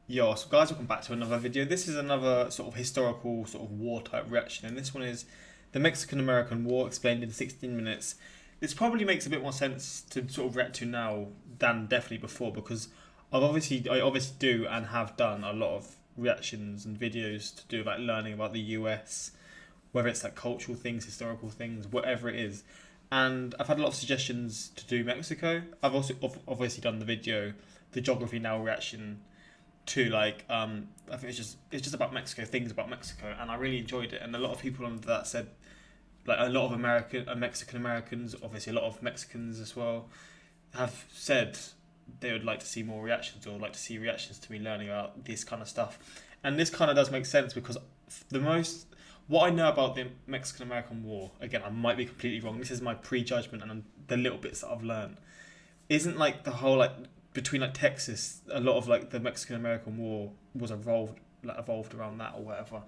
Yo, so guys, welcome back to another video. This is another sort of historical sort of war type reaction, and this one is the Mexican-American War explained in 16 minutes. This probably makes a bit more sense to sort of react to now than definitely before, because I obviously do and have done a lot of reactions and videos to do like learning about the US, whether it's like cultural things, historical things, whatever it is. And I've had a lot of suggestions to do Mexico. I've also obviously done the video, the Geography Now reaction to I think it's just about Mexico, things about Mexico, and I really enjoyed it. And a lot of people on that said, like a lot of Mexican Americans, obviously a lot of Mexicans as well, have said they would like to see more reactions or like to see reactions to me learning about this kind of stuff. And this kind of does make sense because what I know about the Mexican American War, again, I might be completely wrong. This is my prejudgment and the little bits that I've learned. Isn't like the whole between like Texas, a lot of like the Mexican American War was evolved around that or whatever,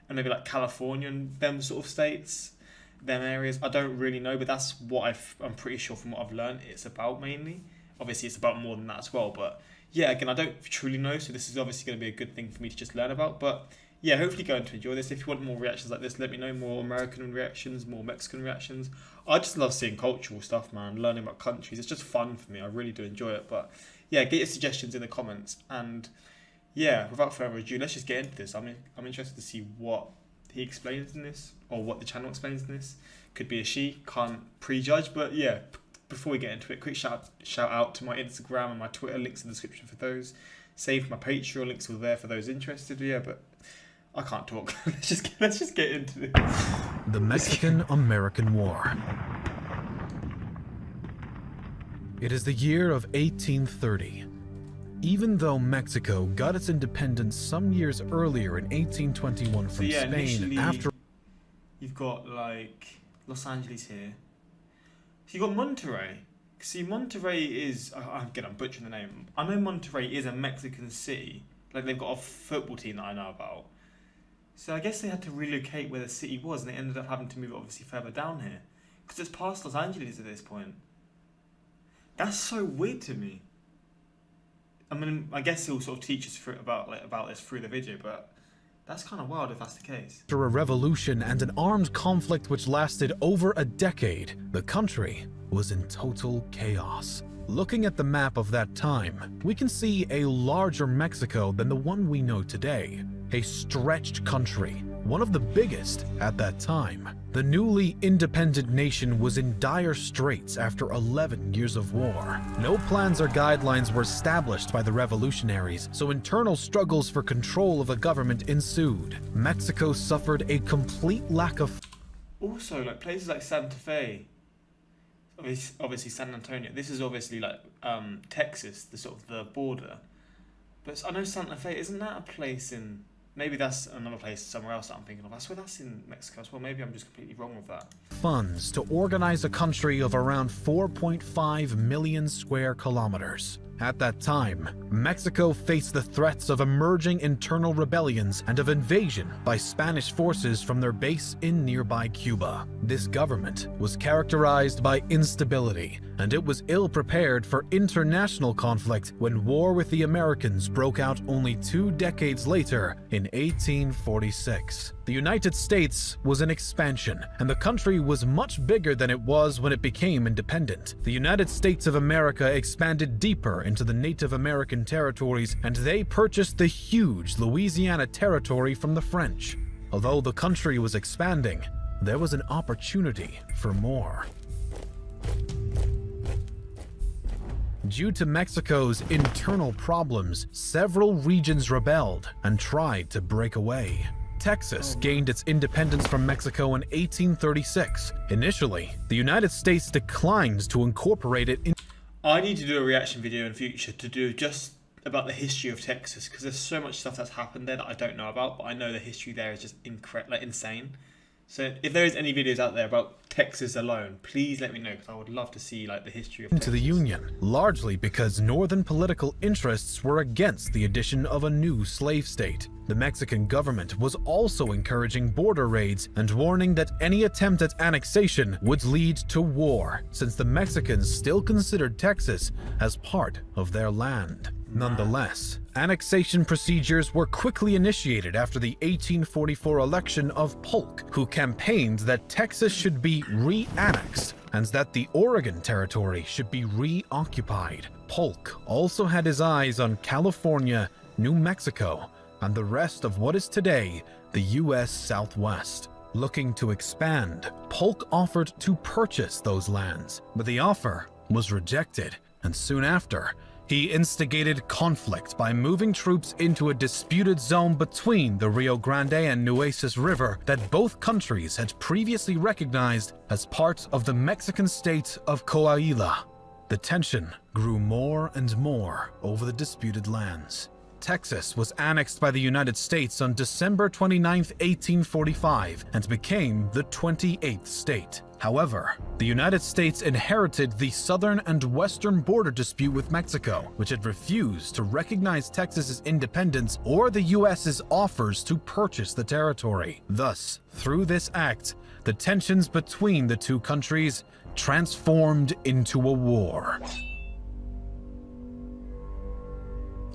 and maybe like California and them sort of states, them areas. I don't really know, but that's what I'm pretty sure from what I've learned it's about mainly. Obviously, it's about more than that as well, but yeah, again, I don't truly know, so this is obviously going to be a good thing for me to just learn about. But yeah, hopefully going to enjoy this. If you want more reactions like this, let me know. More American reactions, more Mexican reactions. I just love seeing cultural stuff, man. Learning about countries. It's just fun for me. I really do enjoy it. But yeah, get your suggestions in the comments. And yeah, without further ado, let's just get into this. I'm interested to see what he explains in this, or what the channel explains in this. Could be a she, can't prejudge. But yeah, before we get into it, quick shout out to my Instagram and my Twitter, links in the description for those. Save my Patreon, links are there for those interested. Yeah, but I can't talk. let's just get into this. The Mexican-American War. It is the year of 1830. Even though Mexico got its independence some years earlier in 1821 from Spain after... You've got like Los Angeles here. So you've got Monterrey. See, Monterrey is... I'm butchering the name. I know Monterrey is a Mexican city. Like they've got a football team that I know about. So I guess they had to relocate where the city was, and they ended up having to move obviously further down here, because it's past Los Angeles at this point. That's so weird to me. I mean, I guess he'll sort of teach us about this through the video, but that's kind of wild if that's the case. After a revolution and an armed conflict which lasted over a decade, the country was in total chaos. Looking at the map of that time, we can see a larger Mexico than the one we know today. A stretched country, one of the biggest at that time. The newly independent nation was in dire straits after 11 years of war. No plans or guidelines were established by the revolutionaries, so internal struggles for control of the government ensued. Mexico suffered a complete lack of... Also, like places like Santa Fe, obviously San Antonio, this is obviously like Texas, the sort of the border. But I know Santa Fe, isn't that a place in... Maybe that's another place somewhere else that I'm thinking of. I swear that's in Mexico as well. Maybe I'm just completely wrong with that. Funds to organize a country of around 4.5 million square kilometers. At that time, Mexico faced the threats of emerging internal rebellions and of invasion by Spanish forces from their base in nearby Cuba. This government was characterized by instability, and it was ill-prepared for international conflict when war with the Americans broke out only 2 decades later in 1846. The United States was in expansion, and the country was much bigger than it was when it became independent. The United States of America expanded deeper into the Native American territories, and they purchased the huge Louisiana territory from the French. Although the country was expanding, there was an opportunity for more. Due to Mexico's internal problems, several regions rebelled and tried to break away. Texas gained its independence from Mexico in 1836. Initially, the United States declined to incorporate it in... I need to do a reaction video in future to do just about the history of Texas, because there's so much stuff that's happened there that I don't know about, but I know the history there is just insane. So if there is any videos out there about Texas alone, please let me know, because I would love to see like the history of Texas. Into the Union, largely because northern political interests were against the addition of a new slave state. The Mexican government was also encouraging border raids and warning that any attempt at annexation would lead to war, since the Mexicans still considered Texas as part of their land. Nonetheless, annexation procedures were quickly initiated after the 1844 election of Polk, who campaigned that Texas should be re-annexed and that the Oregon Territory should be reoccupied. Polk also had his eyes on California, New Mexico, and the rest of what is today the U.S. Southwest. Looking to expand, Polk offered to purchase those lands, but the offer was rejected, and soon after, he instigated conflict by moving troops into a disputed zone between the Rio Grande and Nueces River that both countries had previously recognized as part of the Mexican state of Coahuila. The tension grew more and more over the disputed lands. Texas was annexed by the United States on December 29, 1845, and became the 28th state. However, the United States inherited the southern and western border dispute with Mexico, which had refused to recognize Texas's independence or the U.S.'s offers to purchase the territory. Thus, through this act, the tensions between the two countries transformed into a war.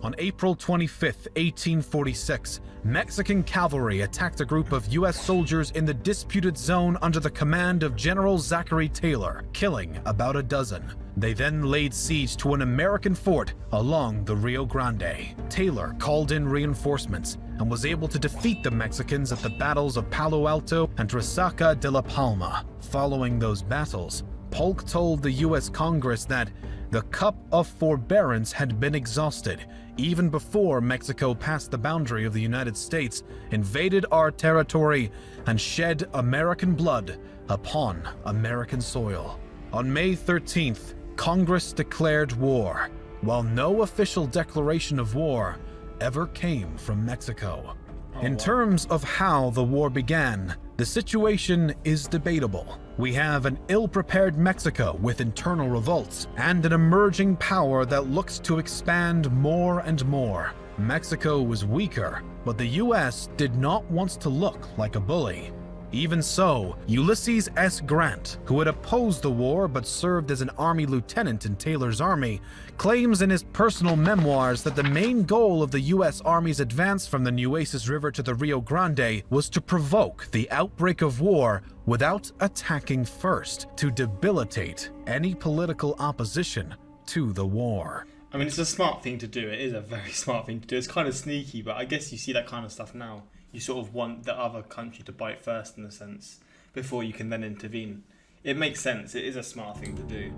On April 25, 1846, Mexican cavalry attacked a group of U.S. soldiers in the disputed zone under the command of General Zachary Taylor, killing about a dozen. They then laid siege to an American fort along the Rio Grande. Taylor called in reinforcements and was able to defeat the Mexicans at the battles of Palo Alto and Resaca de la Palma. Following those battles, Polk told the U.S. Congress that the cup of forbearance had been exhausted even before Mexico passed the boundary of the United States, invaded our territory, and shed American blood upon American soil. On May 13th, Congress declared war, while no official declaration of war ever came from Mexico. In terms of how the war began, the situation is debatable. We have an ill-prepared Mexico with internal revolts and an emerging power that looks to expand more and more. Mexico was weaker, but the U.S. did not want to look like a bully. Even so, Ulysses S. Grant, who had opposed the war but served as an Army lieutenant in Taylor's army, claims in his personal memoirs that the main goal of the U.S. Army's advance from the Nueces River to the Rio Grande was to provoke the outbreak of war without attacking first, to debilitate any political opposition to the war. I mean, it's a smart thing to do. It is a very smart thing to do. It's kind of sneaky, but I guess you see that kind of stuff now. You sort of want the other country to bite first, in a sense, before you can then intervene. It makes sense. It is a smart thing to do.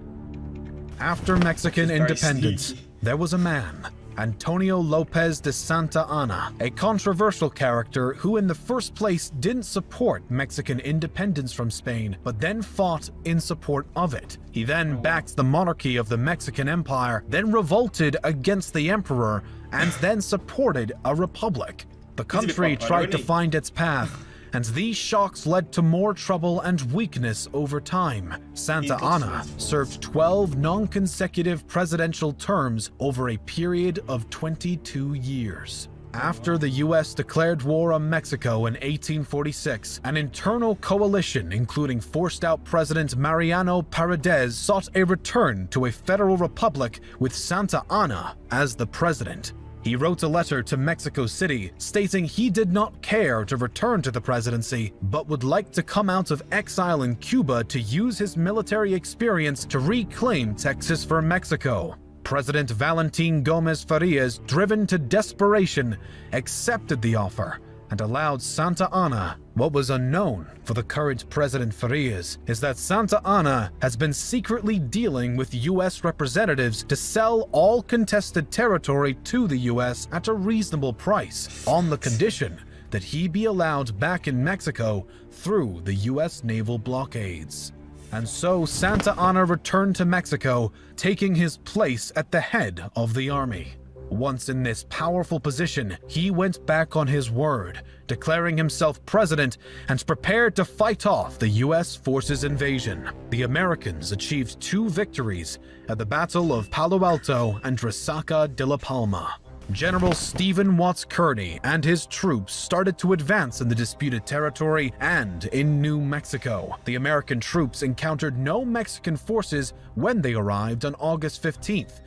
After Mexican independence, there was a man, Antonio Lopez de Santa Anna, a controversial character who in the first place didn't support Mexican independence from Spain, but then fought in support of it. He then backed the monarchy of the Mexican Empire, then revolted against the emperor, and then supported a republic. The country tried to find its path, and these shocks led to more trouble and weakness over time. Santa Anna served 12 non-consecutive presidential terms over a period of 22 years. After the U.S. declared war on Mexico in 1846, an internal coalition, including forced-out President Mariano Paredes, sought a return to a federal republic with Santa Anna as the president. He wrote a letter to Mexico City stating he did not care to return to the presidency, but would like to come out of exile in Cuba to use his military experience to reclaim Texas for Mexico. President Valentin Gómez Farías, driven to desperation, accepted the offer and allowed Santa Anna. What was unknown for the current President Farías is that Santa Anna has been secretly dealing with U.S. representatives to sell all contested territory to the U.S. at a reasonable price, on the condition that he be allowed back in Mexico through the U.S. naval blockades. And so Santa Anna returned to Mexico, taking his place at the head of the army. Once in this powerful position, he went back on his word, declaring himself president and prepared to fight off the U.S. forces' invasion. The Americans achieved 2 victories at the Battle of Palo Alto and Resaca de la Palma. General Stephen Watts Kearny and his troops started to advance in the disputed territory and in New Mexico. The American troops encountered no Mexican forces when they arrived on August 15th.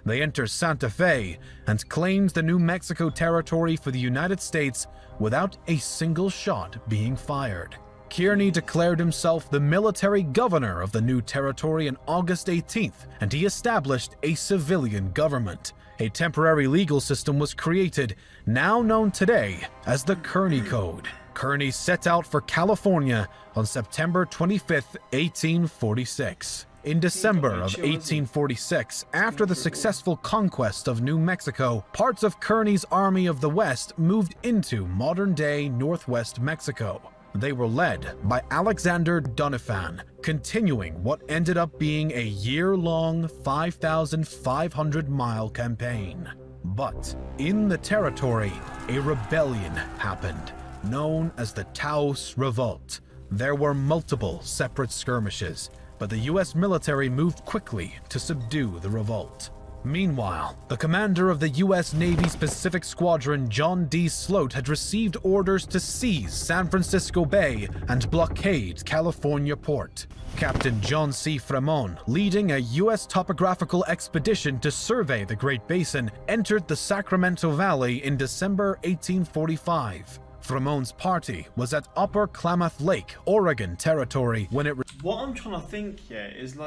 They entered Santa Fe and claimed the New Mexico territory for the United States without a single shot being fired. Kearny declared himself the military governor of the new territory on August 18th, and he established a civilian government. A temporary legal system was created, now known today as the Kearny Code. Kearny set out for California on September 25, 1846. In December of 1846, after the successful conquest of New Mexico, parts of Kearny's Army of the West moved into modern-day northwest Mexico. They were led by Alexander Doniphan, continuing what ended up being a year-long 5,500-mile campaign. But in the territory, a rebellion happened, known as the Taos Revolt. There were multiple separate skirmishes, but the U.S. military moved quickly to subdue the revolt. Meanwhile, the commander of the U.S. Navy's Pacific Squadron, John D. Sloat, had received orders to seize San Francisco Bay and blockade California port. Captain John C. Fremont, leading a U.S. topographical expedition to survey the Great Basin, entered the Sacramento Valley in December 1845. Fremont's party was at Upper Klamath Lake, Oregon territory when it... What I'm trying to think here is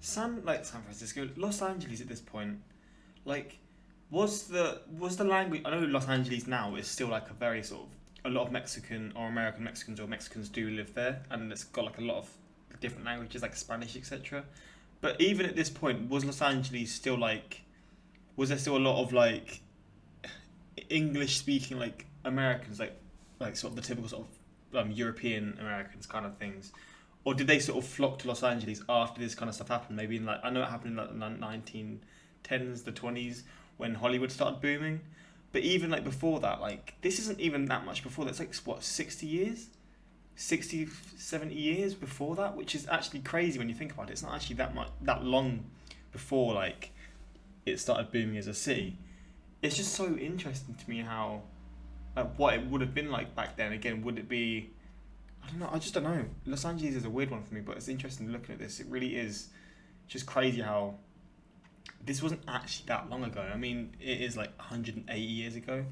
San Francisco, Los Angeles at this point, was the language? I know Los Angeles now is still a very sort of, a lot of Mexican or American Mexicans or Mexicans do live there, and it's got a lot of different languages like Spanish, etc. But even at this point, was Los Angeles still was there still a lot of English speaking Americans like sort of the typical sort of European Americans kind of things? Or did they sort of flock to Los Angeles after this kind of stuff happened? Maybe I know it happened in the 1910s, the 20s, when Hollywood started booming. But even before that, this isn't even that much before that. It's 60 years? 60, 70 years before that, which is actually crazy when you think about it. It's not actually that long before it started booming as a city. It's just so interesting to me how what it would have been like back then. Again, would it be... I don't know. I just don't know. Los Angeles is a weird one for me, but it's interesting looking at this. It really is just crazy how this wasn't actually that long ago. I mean, it is 180 years ago,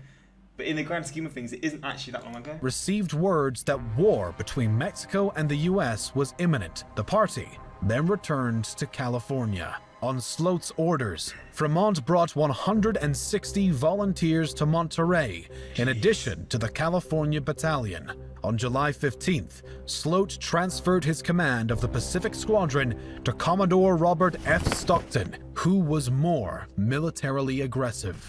but in the grand scheme of things, it isn't actually that long ago. Received words that war between Mexico and the U.S. was imminent. The party then returned to California. On Sloat's orders, Fremont brought 160 volunteers to Monterey, in addition to the California Battalion. On July 15th, Sloat transferred his command of the Pacific Squadron to Commodore Robert F. Stockton, who was more militarily aggressive.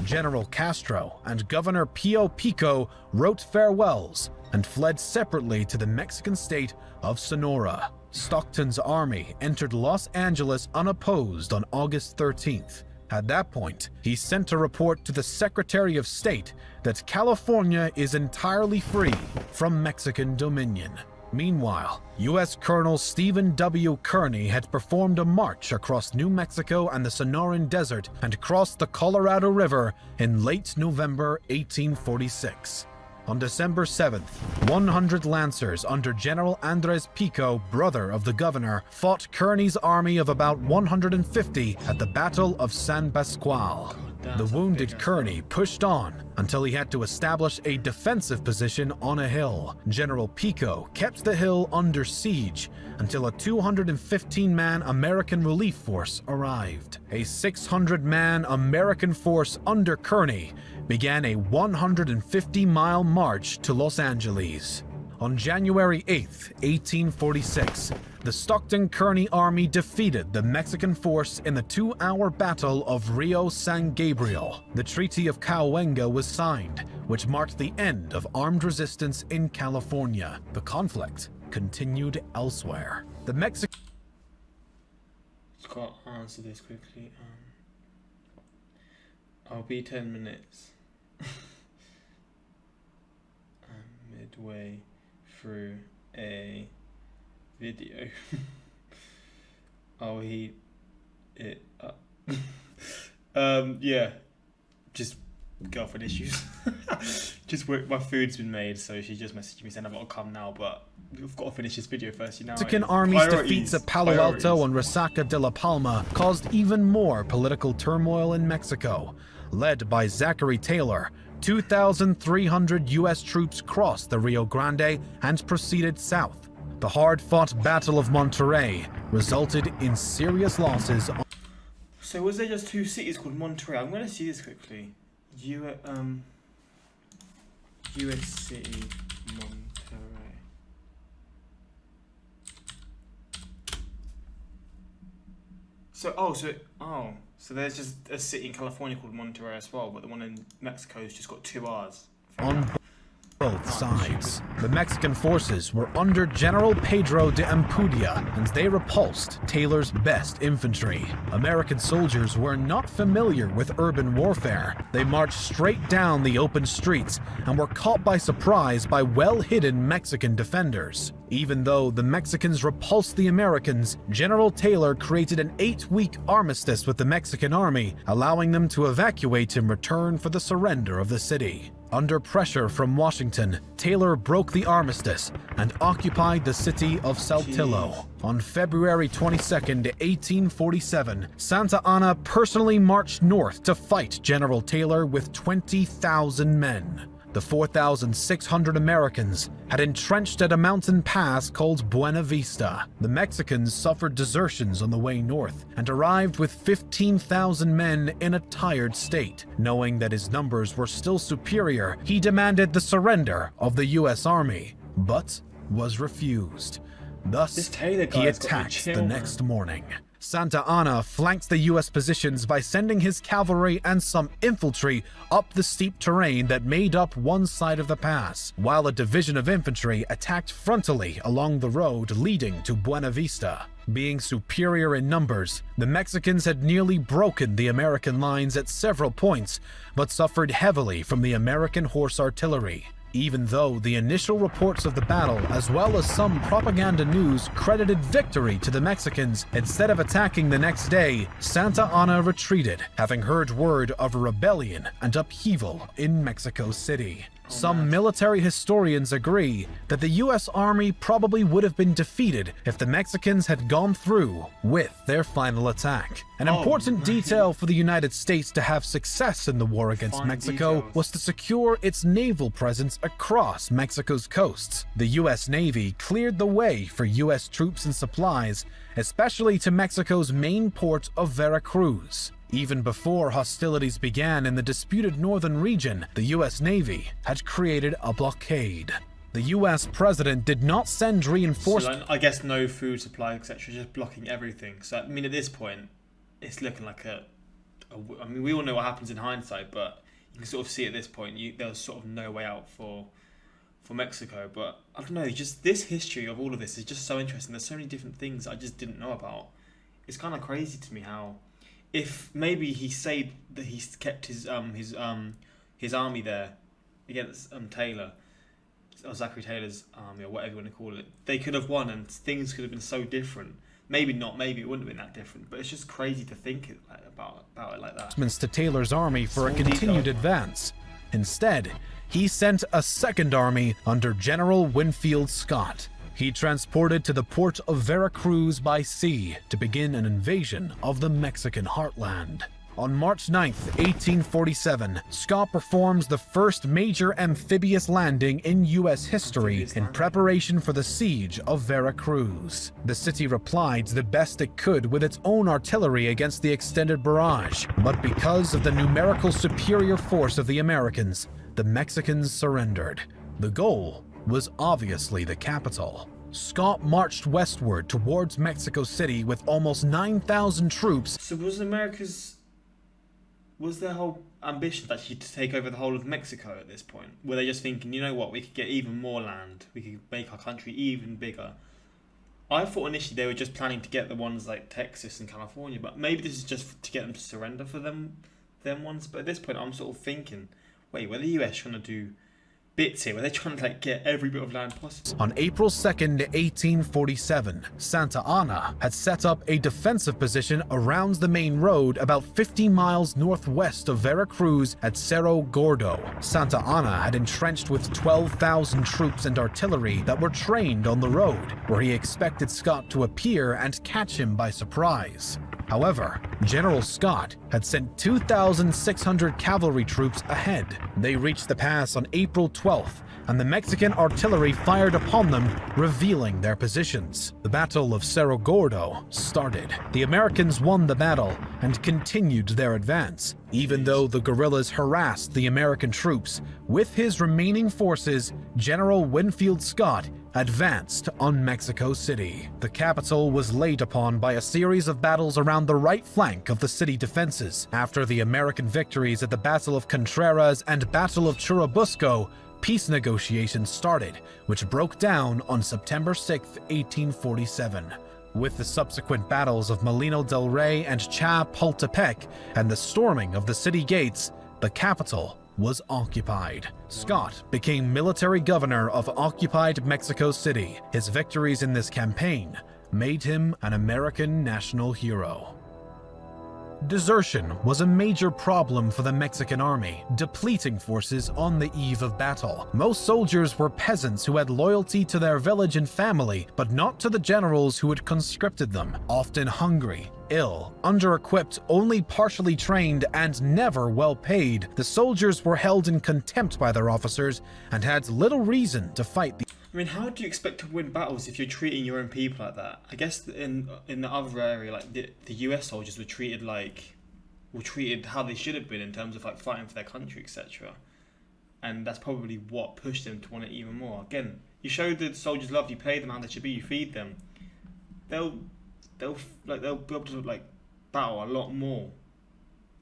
General Castro and Governor Pio Pico wrote farewells and fled separately to the Mexican state of Sonora. Stockton's army entered Los Angeles unopposed on August 13th. At that point, he sent a report to the Secretary of State that California is entirely free from Mexican dominion. Meanwhile, U.S. Colonel Stephen W. Kearny had performed a march across New Mexico and the Sonoran Desert and crossed the Colorado River in late November 1846. On December 7th, 100 Lancers under General Andres Pico, brother of the governor, fought Kearny's army of about 150 at the Battle of San Pascual. The wounded Kearny pushed on until he had to establish a defensive position on a hill. General Pico kept the hill under siege until a 215-man American relief force arrived. A 600-man American force under Kearny began a 150-mile march to Los Angeles. On January 8, 1846, the Stockton-Kearny Army defeated the Mexican force in the 2-hour Battle of Rio San Gabriel. The Treaty of Cahuenga was signed, which marked the end of armed resistance in California. The conflict continued elsewhere. The Mexican... Scott, answer this quickly. I'll be 10 minutes. Midway through a video. I'll heat it up. Yeah, just girlfriend issues. Just work. My food's been made, so she just messaged me saying I've got to come now, but we've got to finish this video first, you know. Mexican army's defeats at Palo Alto and Resaca de la Palma caused even more political turmoil in Mexico. Led by Zachary Taylor, 2,300 U.S. troops crossed the Rio Grande and proceeded south. The hard-fought Battle of Monterrey resulted in serious losses. So was there just two cities called Monterrey? I'm going to see this quickly. U.S. city, Monterrey. So there's just a city in California called Monterrey as well, but the one in Mexico's just got two R's. On both sides, the Mexican forces were under General Pedro de Ampudia, and they repulsed Taylor's best infantry. American soldiers were not familiar with urban warfare. They marched straight down the open streets and were caught by surprise by well-hidden Mexican defenders. Even though the Mexicans repulsed the Americans, General Taylor created an 8-week armistice with the Mexican army, allowing them to evacuate in return for the surrender of the city. Under pressure from Washington, Taylor broke the armistice and occupied the city of Saltillo. On February 22, 1847, Santa Anna personally marched north to fight General Taylor with 20,000 men. The 4,600 Americans had entrenched at a mountain pass called Buena Vista. The Mexicans suffered desertions on the way north and arrived with 15,000 men in a tired state. Knowing that his numbers were still superior, he demanded the surrender of the U.S. Army, but was refused. Thus, he attacked the next morning. Santa Anna flanked the U.S. positions by sending his cavalry and some infantry up the steep terrain that made up one side of the pass, while a division of infantry attacked frontally along the road leading to Buena Vista. Being superior in numbers, the Mexicans had nearly broken the American lines at several points, but suffered heavily from the American horse artillery. Even though the initial reports of the battle, as well as some propaganda news, credited victory to the Mexicans, instead of attacking the next day, Santa Anna retreated, having heard word of a rebellion and upheaval in Mexico City. Some military historians agree that the U.S. Army probably would have been defeated if the Mexicans had gone through with their final attack. An important detail for the United States to have success in the war against Mexico was to secure its naval presence across Mexico's coasts. The U.S. Navy cleared the way for U.S. troops and supplies, especially to Mexico's main port of Veracruz. Even before hostilities began in the disputed northern region, the U.S. Navy had created a blockade. The U.S. president did not send reinforcements. So I guess no food supply, etc., just blocking everything. So I mean, at this point, it's looking like I mean, we all know what happens in hindsight, but you can sort of see at this point, there was sort of no way out for Mexico. But I don't know, just this history of all of this is just so interesting. There's so many different things I just didn't know about. It's kind of crazy to me how, if maybe he said that he kept his army there against Taylor, or Zachary Taylor's army, or whatever you want to call it, they could have won and things could have been so different. Maybe not, maybe it wouldn't have been that different, but it's just crazy to think about it like that. To Taylor's army for a continued advance. Instead, he sent a second army under General Winfield Scott. He transported to the port of Veracruz by sea to begin an invasion of the Mexican heartland. On March 9, 1847, Scott performs the first major amphibious landing in U.S. history in preparation for the siege of Veracruz. The city replied the best it could with its own artillery against the extended barrage, but because of the numerical superior force of the Americans, the Mexicans surrendered. The goal was obviously the capital. Scott marched westward towards Mexico City with almost 9,000 troops. So was their whole ambition actually to take over the whole of Mexico at this point? Were they just thinking, you know what, we could get even more land, we could make our country even bigger? I thought initially they were just planning to get the ones like Texas and California, but maybe this is just to get them to surrender for them ones. But at this point I'm sort of thinking, wait, were the US trying to do bits here where they're trying to like get every bit of land possible. On April 2nd, 1847, Santa Anna had set up a defensive position around the main road about 50 miles northwest of Veracruz at Cerro Gordo. Santa Anna had entrenched with 12,000 troops and artillery that were trained on the road, where he expected Scott to appear and catch him by surprise. However, General Scott had sent 2,600 cavalry troops ahead. They reached the pass on April 12th, and the Mexican artillery fired upon them, revealing their positions. The Battle of Cerro Gordo started. The Americans won the battle and continued their advance, even though the guerrillas harassed the American troops. With his remaining forces, General Winfield Scott advanced on Mexico City. The capital was laid upon by a series of battles around the right flank of the city defenses. After the American victories at the Battle of Contreras and Battle of Churubusco, peace negotiations started, which broke down on September 6, 1847. With the subsequent battles of Molino del Rey and Chapultepec and the storming of the city gates, the capital was occupied. Scott became military governor of occupied Mexico City. His victories in this campaign made him an American national hero. Desertion was a major problem for the Mexican army, depleting forces on the eve of battle. Most soldiers were peasants who had loyalty to their village and family, but not to the generals who had conscripted them, often hungry, ill, under-equipped, only partially trained, and never well paid. The soldiers were held in contempt by their officers and had little reason to fight the I mean, how do you expect to win battles if you're treating your own people like that? I guess in the other area, like the US soldiers were treated how they should have been in terms of like fighting for their country, etc. And that's probably what pushed them to want it even more. Again, you show the soldiers love, you pay them how they should be, you feed them. They'll be able to like battle a lot more,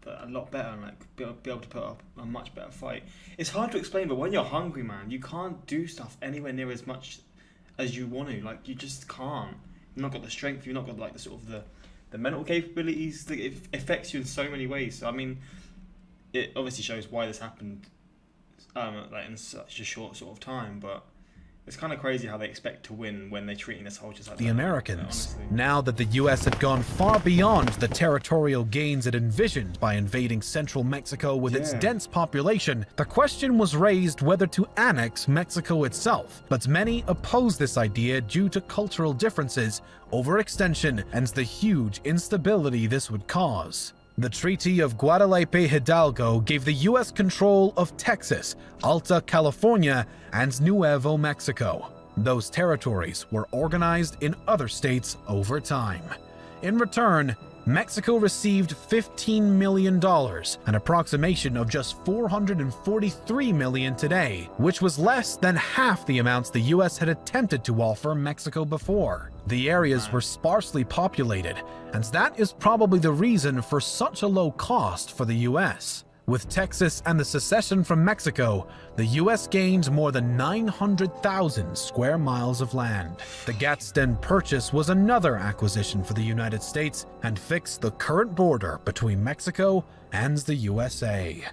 but a lot better, and like be able to put up a much better fight. It's hard to explain, but when you're hungry, man, you can't do stuff anywhere near as much as you want to. Like, you just can't. You've not got the strength. You've not got like the sort of the mental capabilities. It affects you in so many ways. So I mean, it obviously shows why this happened, like in such a short sort of time, but it's kind of crazy how they expect to win when they're treating the soldiers like that. The Americans, now that the U.S. had gone far beyond the territorial gains it envisioned by invading central Mexico with its dense population, the question was raised whether to annex Mexico itself. But many opposed this idea due to cultural differences, overextension, and the huge instability this would cause. The Treaty of Guadalupe Hidalgo gave the U.S. control of Texas, Alta California, and Nuevo Mexico. Those territories were organized in other states over time. In return, Mexico received $15 million, an approximation of just $443 million today, which was less than half the amounts the U.S. had attempted to offer Mexico before. The areas were sparsely populated, and that is probably the reason for such a low cost for the U.S. With Texas and the secession from Mexico, the U.S. gained more than 900,000 square miles of land. The Gadsden Purchase was another acquisition for the United States and fixed the current border between Mexico and the USA.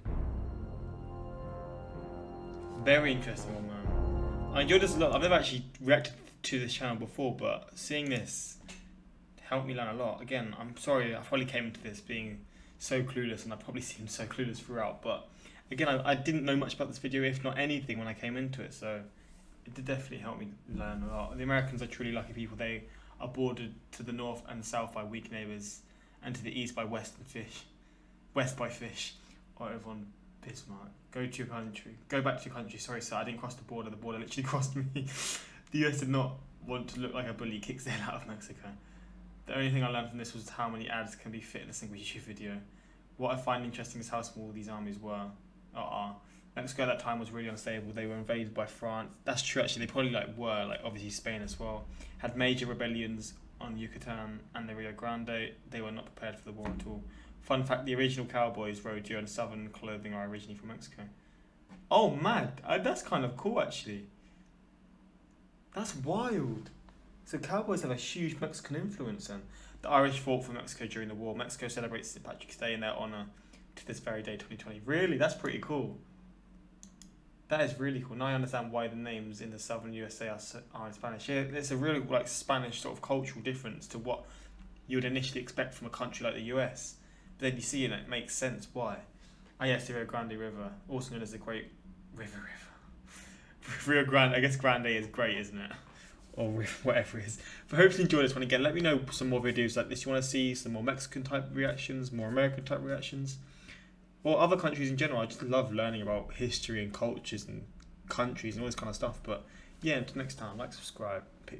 Very interesting one, man. I enjoyed this a lot. I've never actually reacted to this channel before, but seeing this helped me learn a lot. Again, I'm sorry I probably came into this being so clueless, and I probably seemed so clueless throughout, but again, I didn't know much about this video, if not anything, when I came into it, so it did definitely help me learn a lot. The Americans are truly lucky people. They are bordered to the north and south by weak neighbours, and to the east by west by fish. Or everyone, Bismarck, go to your country, go back to your country. Sorry sir, I didn't cross the border literally crossed me. The US did not want to look like a bully kicks the hell out of Mexico. The only thing I learned from this was how many ads can be fit in a single YouTube video. What I find interesting is how small these armies are. Mexico at that time was really unstable. They were invaded by France. That's true actually, they probably were obviously Spain as well. Had major rebellions on Yucatan and the Rio Grande. They were not prepared for the war at all. Fun fact, the original cowboys rodeo and southern clothing are originally from Mexico. Oh mad, that's kind of cool actually. That's wild. So cowboys have a huge Mexican influence, and the Irish fought for Mexico during the war. Mexico celebrates St. Patrick's Day in their honour to this very day, 2020. Really? That's pretty cool. That is really cool. Now I understand why the names in the southern USA are in Spanish. Yeah, there's a really like Spanish sort of cultural difference to what you would initially expect from a country like the US. But then you see it, and it makes sense why. Ah, yes, the Rio Grande River, also known as the Great River. Rio Grande, I guess Grande is great, isn't it? Or whatever it is. But I hope you enjoyed this one. Again, let me know some more videos like this you want to see, some more Mexican type reactions, more American type reactions, or other countries in general. I just love learning about history and cultures and countries and all this kind of stuff. But yeah, until next time, like, subscribe. Peace.